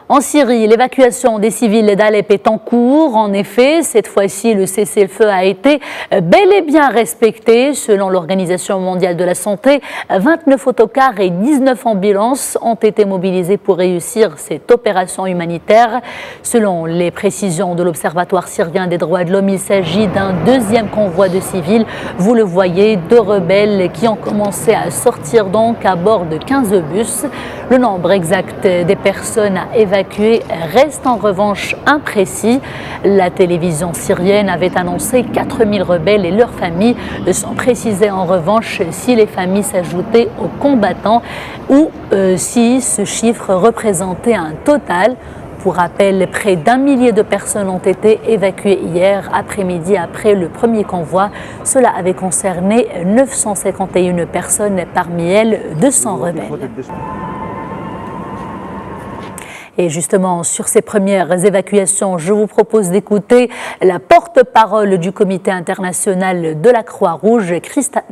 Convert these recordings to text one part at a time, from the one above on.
En Syrie, l'évacuation des civils d'Alep est en cours. En effet, cette fois-ci, le cessez-le-feu a été bel et bien respecté. Selon l'Organisation mondiale de la santé, 29 autocars et 19 ambulances ont été mobilisés pour réussir cette opération humanitaire. Selon les précisions de l'Observatoire syrien des droits de l'homme, il s'agit d'un deuxième convoi de civils. Vous le voyez, 2 rebelles qui ont commencé à sortir donc à bord de 15 bus. Le nombre exact des personnes à évacuer reste en revanche imprécis. La télévision syrienne avait annoncé 4000 rebelles et leurs familles, sans préciser en revanche si les familles s'ajoutaient aux combattants ou si ce chiffre représentait un total. Pour rappel, près d'1 millier de personnes ont été évacuées hier après-midi après le premier convoi. Cela avait concerné 951 personnes, parmi elles 200 rebelles. Et justement, sur ces premières évacuations, je vous propose d'écouter la porte-parole du Comité international de la Croix-Rouge, Christa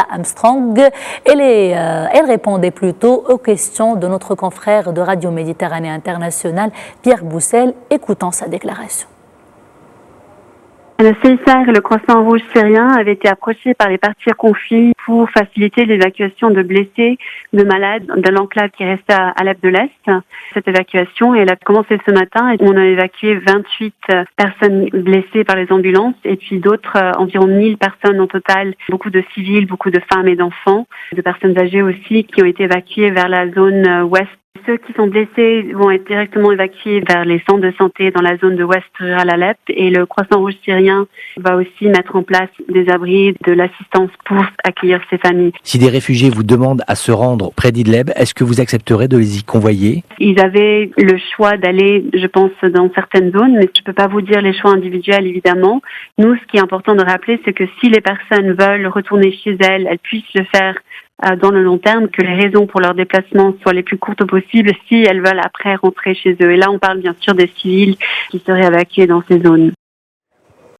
Armstrong. Elle répondait plutôt aux questions de notre confrère de Radio Méditerranée Internationale, Pierre Boussel. Écoutons sa déclaration. Le CICR et le Croissant-Rouge syrien avaient été approchés par les parties au conflit pour faciliter l'évacuation de blessés, de malades de l'enclave qui restait à Alep de l'Est. Cette évacuation, elle a commencé ce matin et on a évacué 28 personnes blessées par les ambulances et puis d'autres, environ 1000 personnes en total, beaucoup de civils, beaucoup de femmes et d'enfants, de personnes âgées aussi qui ont été évacuées vers la zone ouest. Ceux qui sont blessés vont être directement évacués vers les centres de santé dans la zone de Ouest rural Alep et le Croissant-Rouge syrien va aussi mettre en place des abris, de l'assistance pour accueillir ces familles. Si des réfugiés vous demandent à se rendre près d'Idleb, est-ce que vous accepterez de les y convoyer? Ils avaient le choix d'aller, je pense, dans certaines zones, mais je ne peux pas vous dire les choix individuels, évidemment. Nous, ce qui est important de rappeler, c'est que si les personnes veulent retourner chez elles, elles puissent le faire dans le long terme, que les raisons pour leur déplacement soient les plus courtes possibles si elles veulent après rentrer chez eux. Et là, on parle bien sûr des civils qui seraient évacués dans ces zones.